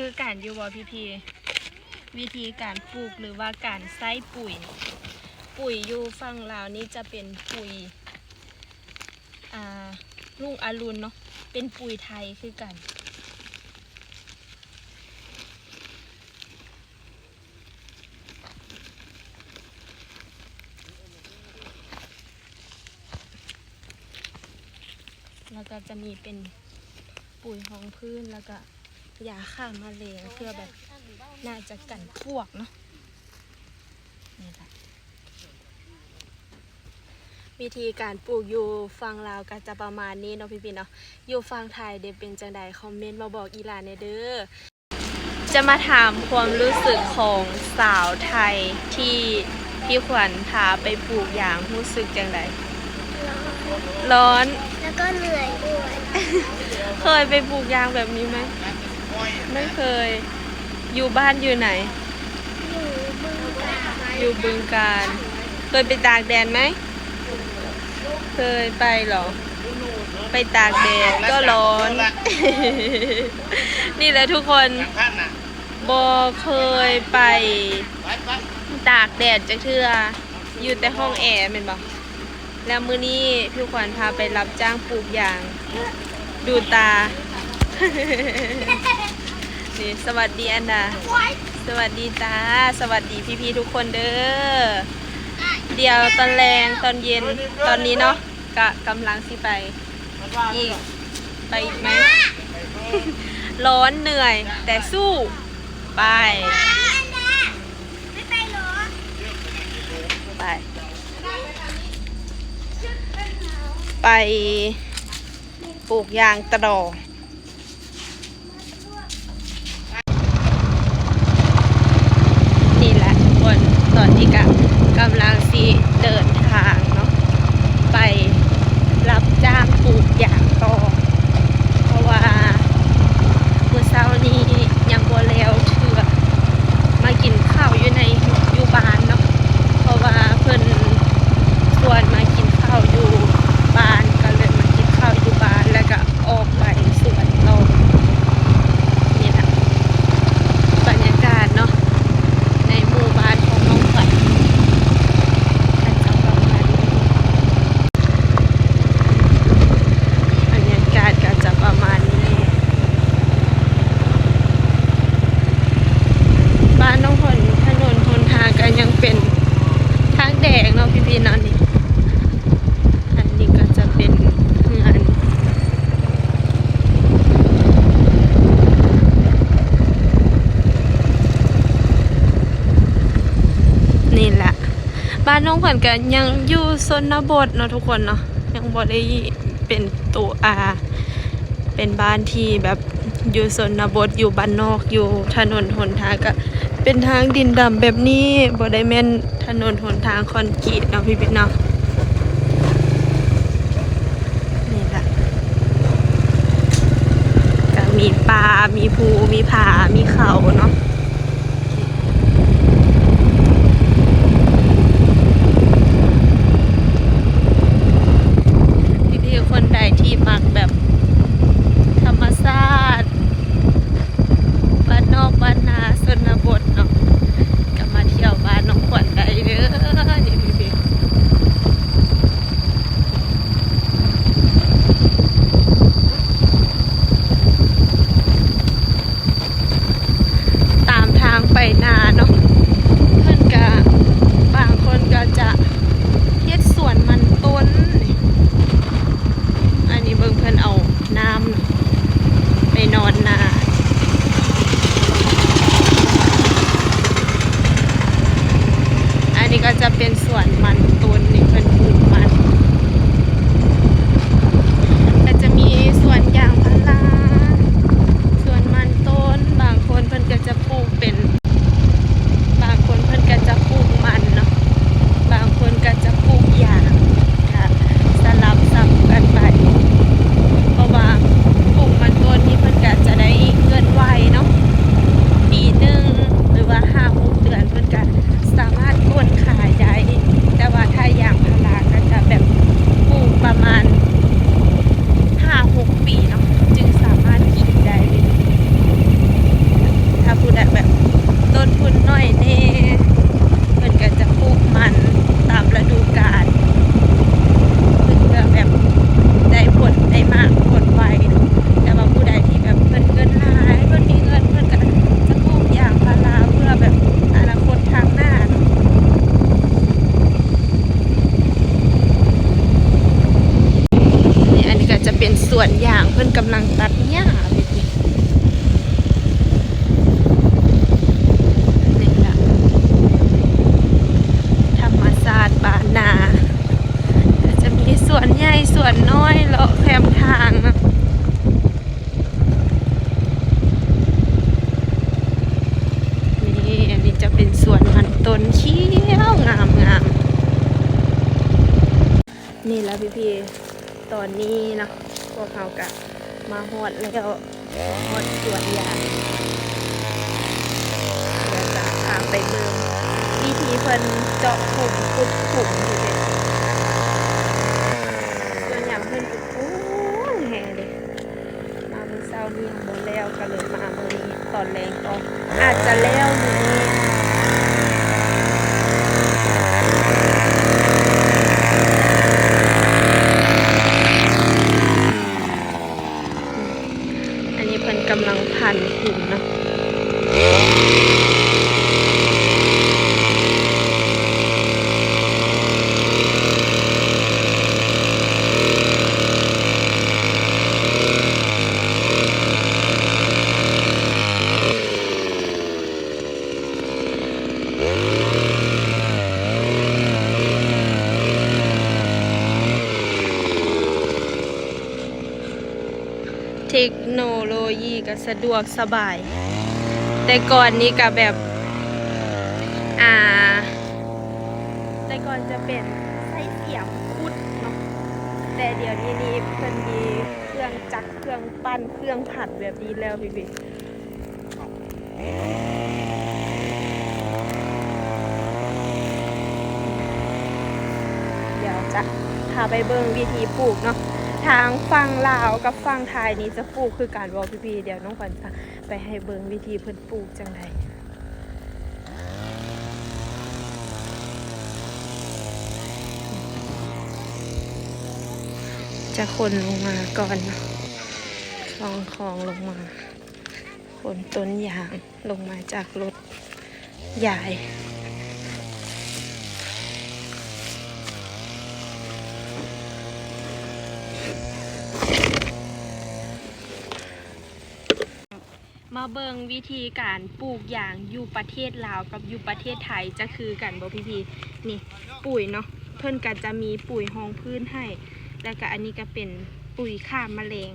คือการอยู่บ่พี่วิธีการปลูกหรือว่าการใส่ปุ๋ยอยู่ฝั่งลาวนี่จะเป็นปุ๋ยลุงอรุณเนาะเป็นปุ๋ยไทยคือกันแล้วก็จะมีเป็นปุ๋ยรองพื้นแล้วก็ยาฆ่าแมลงเพื่อแบบน่าจะกันพวกเนาะนี่แหละวิธีการปลูกอยู่ฝั่งลาวก็จะประมาณนี้เนาะพี่ๆเนาะอยู่ฝั่งไทยเดี๋ยวเป็นจังใดคอมเมนต์มาบอกอีหลานเด้อจะมาถามความรู้สึกของสาวไทยที่พี่ขวัญพาไปปลูกยางรู้สึกจังใดร้อนแล้วก็เหนื่อยด้วย เคยไปปลูกยางแบบนี้ไหมไม่เคยอยู่บ้านอยู่ไหนอยู่บึงกาฬเคยไปตากแดดไหมเคยไปเหรอไปตากแดดก็ร้อน นี่แหละทุกคนบอเคยไปตากแดดจักเทื่ออยู่แต่ห้องแอร์เป็นบ่แล้วมื้อนี้พี่ขวัญพาไปรับจ้างปลูกยางดูตา นี่สวัสดีอันดาสวัสดีตาสวัสดีพี่ๆทุกคนเด้อเดี๋ยวตอนแรงตอนเย็นตอนนี้เนาะกำลังสิไปอีกไปอีกไหม ร้อนเหนื่อยแต่สู้ไปไปไปปลูกยางตะดอนี่แหละทุกคนตอนนี้กำลังสิเดินทางเนาะไปรับจ้างปลูกยางต่อเพราะว่าเมื่อเช้านี้ยังบ่แล้วเถื่อมากินข้าวอยู่บ้านเนาะเพราะว่าเพิ่นชวนมากินข้าวอยู่บ้านก็เลยมากินข้าวอยู่บ้านแล้วก็ออกไปสวนต่อนี่นะบรรยากาศเนาะในหมู่บ้านของน้องขวัญอาจจะประมาณนี้บรรยากาศก็จะประมาณนี้บ้านน้องขวัญถนนหนทางก็ยังเป็นทางแดงเนาะพี่ๆเนาะนี่อันนี้ก็จะเป็นงานนี่แหละบ้านน้องขวัญก็ยังอยู่ชนบทเนาะทุกคนเนาะยังบ่ได้เป็นตัวเป็นบ้านที่แบบอยู่ชนบทอยู่บ้านนอกอยู่ถนนหนทางก็เป็นทางดินดำแบบนี้บ่ได้แม่นถนนหนทางคอนกรีตเนาะพี่ๆเนาะนี่แหละก็มีป่ามีภูมีผามีเขาเนาะพี่ๆคนใดที่มักแบบธรรมชาติบ้านนอกบ้านนาชนบทเนาะก็มาเที่ยวบ้านน้องขวัญได้เด้อนี่พี่ตา ำลังตัดหญ้าเลยดินี่ละธรรมศาสตร์บ้านนาก็จะมีสวนใหญ่สวนน้อยเลาะแคมทางนะนี่อันนี้จะเป็นสวนมันต้นเขียวงามงามนี่แล้วพี่ๆตอนนี้เนาะพวกเขากะมาฮอดแล้วฮอดสวนยางเดี๋ยวจะพาไปเบิ่งวิธีเพิ่นเจาะขุมขุดขุมอยู่เลยส่วนยางเพิ่นก็ฟูงแห่เลยมาเมื่อเช้านี้ยังบ่แล้วก็เลยมามื้อนี้ตอนแรงก็อาจจะแล้วมื้อนี้อันนี้เพิ่นกำลังพันขุมเนาะเทคโนโลยีก็สะดวกสบายแต่ก่อนนี้ก็แบบแต่ก่อนจะเป็นใช้เสียมขุดเนาะแต่เดี๋ยวนี้เพิ่นมีเครื่องจักรเครื่องปั้นเครื่องผัดแบบนี้แล้วพี่เดี๋ยวจะพาไปเบิ่งวิธีปลูกเนาะทางฝั่งลาวกับฝั่งไทยนี้จะปลูกคือการบอกพี่เดี๋ยวน้องขวัญจะไปให้เบิ่งวิธีเพิ่นปลูกจังไดจะคนลงมาก่อนนะคลองลงมาคนต้นยางลงมาจากรถใหญ่มาเบิ่งวิธีการปลูกยางอยู่ประเทศลาวกับอยู่ประเทศไทยจะคือกันบ่พี่นี่ปุ๋ยเนาะเพิ่นก็จะมีปุ๋ยรองพื้นให้แล้วก็อันนี้ก็เป็นปุ๋ยฆ่าแมลง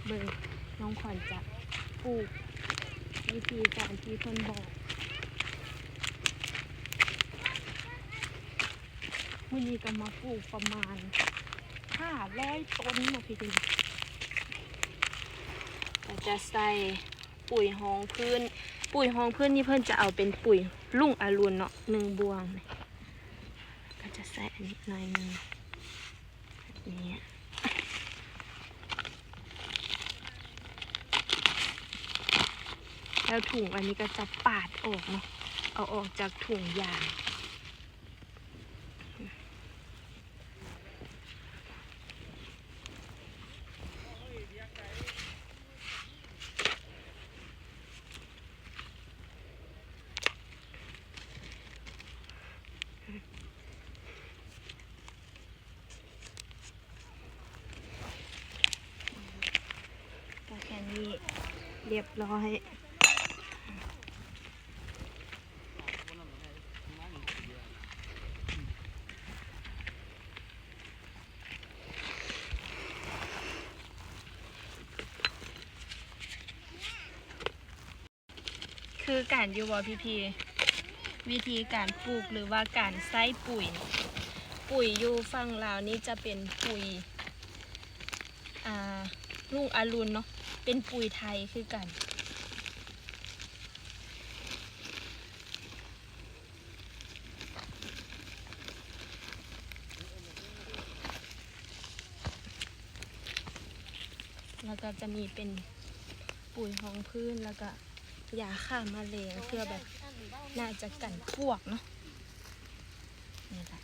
เบิ่งน้องขวัญจะปลูกวิธีการที่เพิ่นบอกมื้อนี้ก็มาปลูกประมาณ500ต้นเนาะพี่ก็จะใส่ปุ๋ยรองพื้นนี่เพิ่นจะเอาเป็นปุ๋ยลุ่งอรุณเนาะ1บวงก็จะใส่อันนี้หน่อยนึงแบบนี้แล้วถุงอันนี้ก็จะปาดออกเนาะเอาออกจากถุงยางก็แค่นี้เรียบร้อยคือการอยู่บ่พี่วิธีการปลูกหรือว่าการใส่ปุ๋ยอยู่ฝั่งลาวนี้จะเป็นปุ๋ยลุ่งอรุณเนาะเป็นปุ๋ยไทยคือกันแล้วก็จะมีเป็นปุ๋ยรองพื้นแล้วก็ยาฆ่าแมลงเพื่อแบบน่าจะกันพวกเนาะนี่แหละ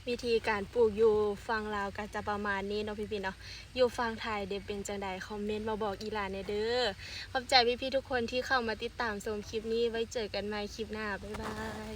วิธีการปลูกอยู่ฝั่งลาวก็จะประมาณนี้เนาะพี่ๆเนาะอยู่ฝั่งไทยเดี๋ยวเป็นจังใดคอมเมนต์มาบอกอีหลานเด้อขอบใจพี่ๆทุกคนที่เข้ามาติดตามชมคลิปนี้ไว้เจอกันใหม่คลิปหน้าบ๊ายบาย